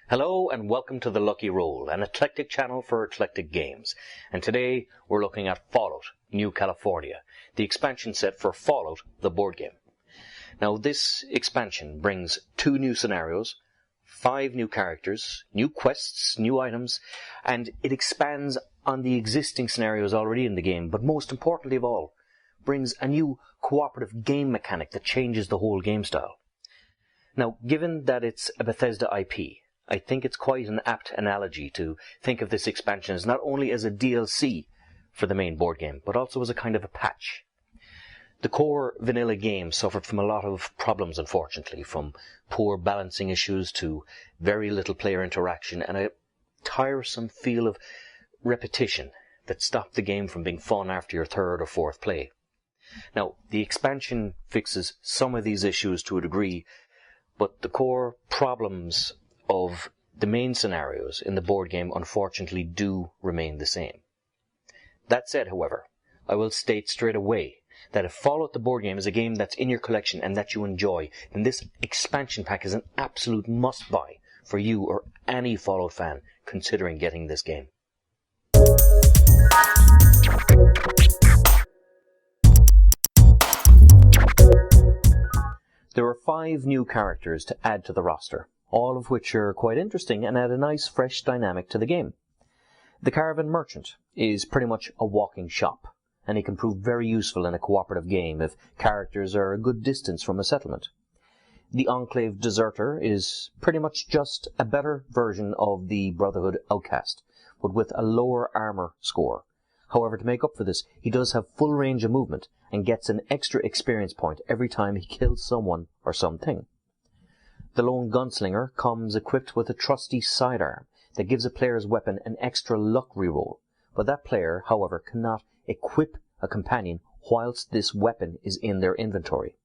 Hello and welcome to The Lucky Roll, an eclectic channel for eclectic games. And today we're looking at Fallout New California, the expansion set for Fallout, the board game. Now this expansion brings 2 new scenarios, 5 new characters, new quests, new items, and it expands on the existing scenarios already in the game, but most importantly of all, brings a new cooperative game mechanic that changes the whole game style. Now, given that it's a Bethesda IP, I think it's quite an apt analogy to think of this expansion as not only as a DLC for the main board game, but also as a kind of a patch. The core vanilla game suffered from a lot of problems, unfortunately, from poor balancing issues to very little player interaction and a tiresome feel of repetition that stopped the game from being fun after your 3rd or 4th play. Now, the expansion fixes some of these issues to a degree, but the core problems of the main scenarios in the board game unfortunately do remain the same. That said, however, I will state straight away that if Fallout the board game is a game that's in your collection and that you enjoy, then this expansion pack is an absolute must-buy for you or any Fallout fan considering getting this game. There are 5 new characters to add to the roster, all of which are quite interesting and add a nice fresh dynamic to the game. The Caravan Merchant is pretty much a walking shop, and he can prove very useful in a cooperative game if characters are a good distance from a settlement. The Enclave Deserter is pretty much just a better version of the Brotherhood Outcast, but with a lower armor score. However, to make up for this, he does have full range of movement and gets an extra experience point every time he kills someone or something. The Lone Gunslinger comes equipped with a trusty sidearm that gives a player's weapon an extra luck reroll, but that player, however, cannot equip a companion whilst this weapon is in their inventory.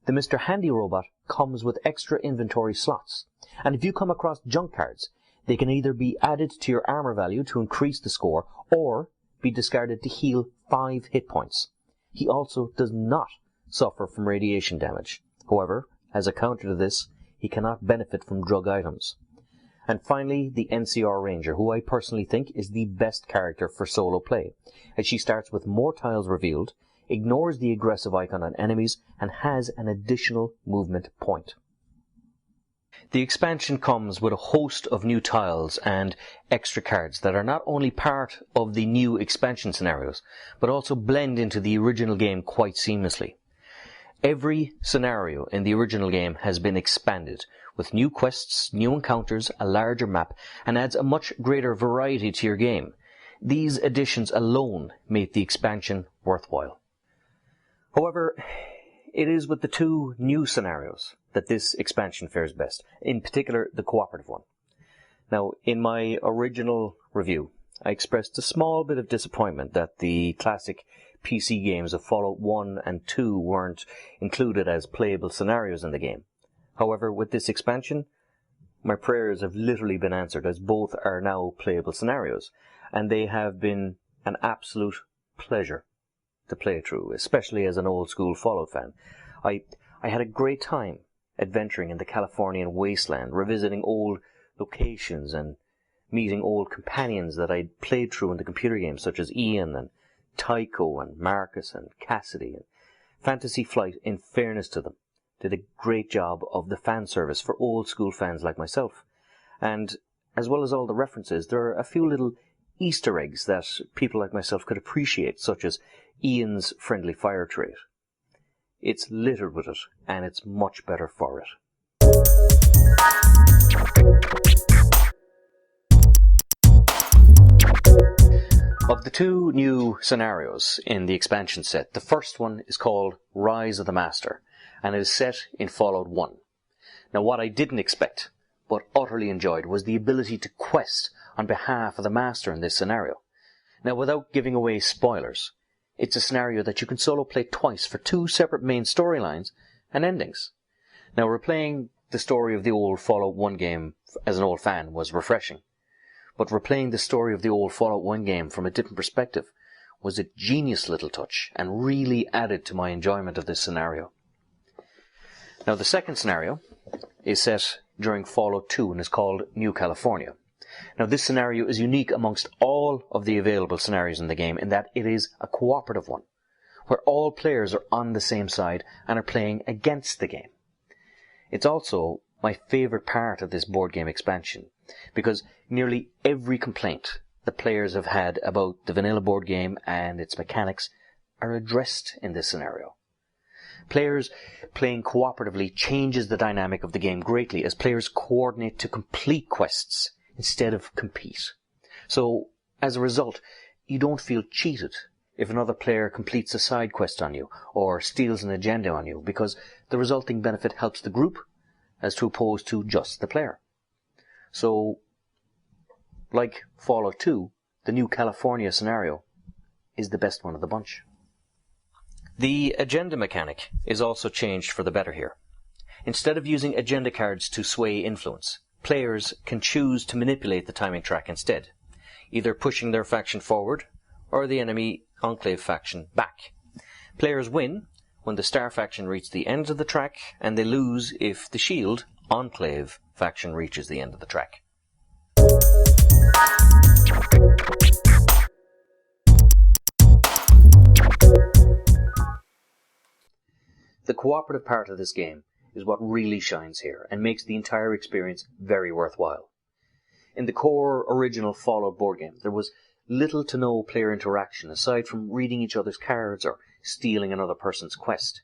The Mr. Handy Robot comes with extra inventory slots, and if you come across junk cards, they can either be added to your armor value to increase the score, or be discarded to heal 5 hit points. He also does not suffer from radiation damage. However, as a counter to this, he cannot benefit from drug items. And finally, the NCR Ranger, who I personally think is the best character for solo play, as she starts with more tiles revealed, ignores the aggressive icon on enemies, and has an additional movement point. The expansion comes with a host of new tiles and extra cards that are not only part of the new expansion scenarios, but also blend into the original game quite seamlessly. Every scenario in the original game has been expanded, with new quests, new encounters, a larger map, and adds a much greater variety to your game. These additions alone make the expansion worthwhile. However, it is with the 2 new scenarios that this expansion fares best, in particular the cooperative one. Now, in my original review, I expressed a small bit of disappointment that the classic PC games of Fallout 1 and 2 weren't included as playable scenarios in the game. However, with this expansion, my prayers have literally been answered, as both are now playable scenarios, and they have been an absolute pleasure to play through, especially as an old school Fallout fan. I had a great time adventuring in the Californian wasteland, revisiting old locations and meeting old companions that I'd played through in the computer games, such as Ian and Tycho and Marcus and Cassidy. And Fantasy Flight, in fairness to them, did a great job of the fan service for old school fans like myself. And as well as all the references, there are a few little Easter eggs that people like myself could appreciate, such as Ian's friendly fire trait. It's littered with it, and it's much better for it. Of the 2 new scenarios in the expansion set, the first one is called Rise of the Master, and it is set in Fallout 1. Now, what I didn't expect, but utterly enjoyed, was the ability to quest on behalf of the Master in this scenario. Now, without giving away spoilers, it's a scenario that you can solo play twice for 2 separate main storylines and endings. Now, replaying the story of the old Fallout 1 game as an old fan was refreshing, but replaying the story of the old Fallout 1 game from a different perspective was a genius little touch and really added to my enjoyment of this scenario. Now, the second scenario is set during Fallout 2 and is called New California. Now, this scenario is unique amongst all of the available scenarios in the game in that it is a cooperative one, where all players are on the same side and are playing against the game. It's also my favourite part of this board game expansion, because nearly every complaint the players have had about the vanilla board game and its mechanics are addressed in this scenario. Players playing cooperatively changes the dynamic of the game greatly as players coordinate to complete quests instead of compete. So, as a result, you don't feel cheated if another player completes a side quest on you or steals an agenda on you, because the resulting benefit helps the group as to opposed to just the player. So, like Fallout 2, the New California scenario is the best one of the bunch. The agenda mechanic is also changed for the better here. Instead of using agenda cards to sway influence, players can choose to manipulate the timing track instead, either pushing their faction forward or the enemy Enclave faction back. Players win when the Star faction reaches the end of the track, and they lose if the Shield Enclave faction reaches the end of the track. The cooperative part of this game is what really shines here and makes the entire experience very worthwhile. In the core original Fallout board game, there was little to no player interaction aside from reading each other's cards or stealing another person's quest.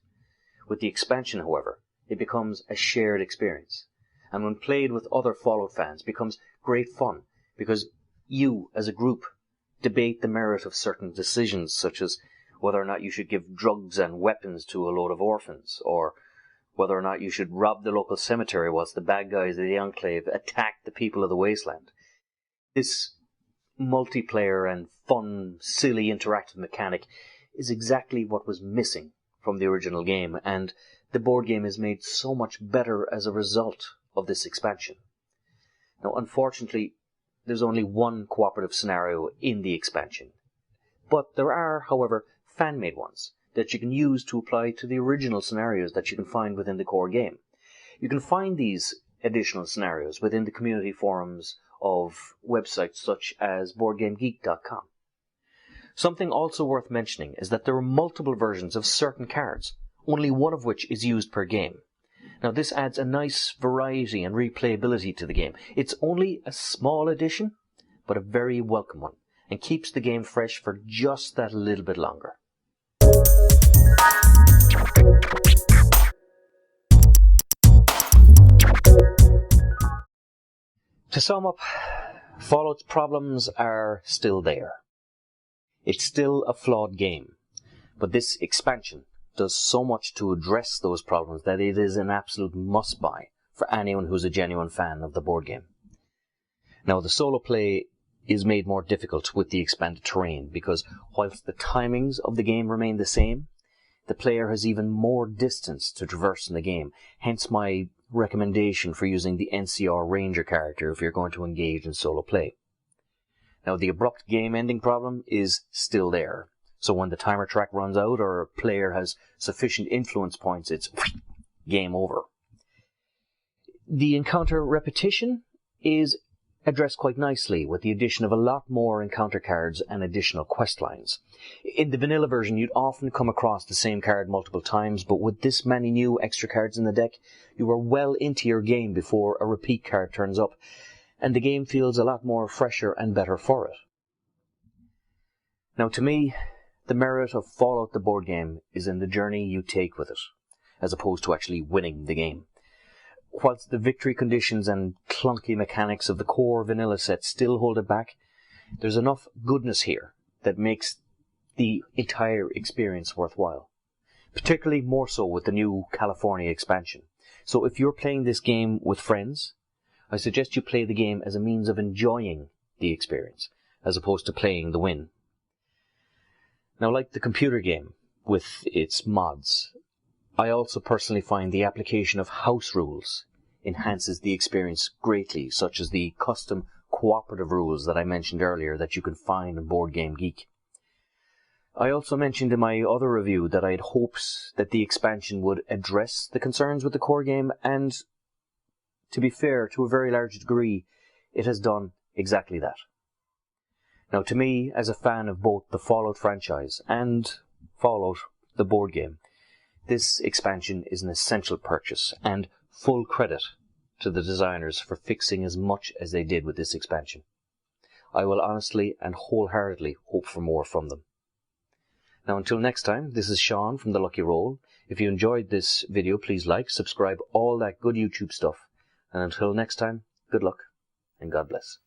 With the expansion, however, it becomes a shared experience, and when played with other Fallout fans becomes great fun because you, as a group, debate the merit of certain decisions, such as whether or not you should give drugs and weapons to a load of orphans, or whether or not you should rob the local cemetery whilst the bad guys of the Enclave attack the people of the wasteland. This multiplayer and fun, silly, interactive mechanic is exactly what was missing from the original game, and the board game is made so much better as a result of this expansion. Now, unfortunately, there's only one cooperative scenario in the expansion, but there are, however, fan-made ones that you can use to apply to the original scenarios that you can find within the core game. You can find these additional scenarios within the community forums of websites such as BoardGameGeek.com. Something also worth mentioning is that there are multiple versions of certain cards, only one of which is used per game. Now, this adds a nice variety and replayability to the game. It's only a small addition, but a very welcome one, and keeps the game fresh for just that little bit longer. To sum up, Fallout's problems are still there. It's still a flawed game, but this expansion does so much to address those problems that it is an absolute must-buy for anyone who's a genuine fan of the board game. Now, the solo play is made more difficult with the expanded terrain because whilst the timings of the game remain the same, the player has even more distance to traverse in the game, hence my recommendation for using the NCR Ranger character if you're going to engage in solo play. Now, the abrupt game ending problem is still there, so when the timer track runs out or a player has sufficient influence points, it's game over. The encounter repetition is addressed quite nicely with the addition of a lot more encounter cards and additional quest lines. In the vanilla version, you'd often come across the same card multiple times, but with this many new extra cards in the deck, you are well into your game before a repeat card turns up, and the game feels a lot more fresher and better for it. Now, to me, the merit of Fallout the board game is in the journey you take with it, as opposed to actually winning the game. Whilst the victory conditions and clunky mechanics of the core vanilla set still hold it back, there's enough goodness here that makes the entire experience worthwhile. Particularly more so with the new California expansion. So if you're playing this game with friends, I suggest you play the game as a means of enjoying the experience, as opposed to playing the win. Now, like the computer game, with its mods, I also personally find the application of house rules enhances the experience greatly, such as the custom cooperative rules that I mentioned earlier that you can find on Board Game Geek. I also mentioned in my other review that I had hopes that the expansion would address the concerns with the core game and to be fair, to a very large degree, it has done exactly that. Now, to me, as a fan of both the Fallout franchise and Fallout, the board game, this expansion is an essential purchase, and full credit to the designers for fixing as much as they did with this expansion. I will honestly and wholeheartedly hope for more from them. Now, until next time, this is Sean from The Lucky Roll. If you enjoyed this video, please like, subscribe, all that good YouTube stuff. And until next time, good luck and God bless.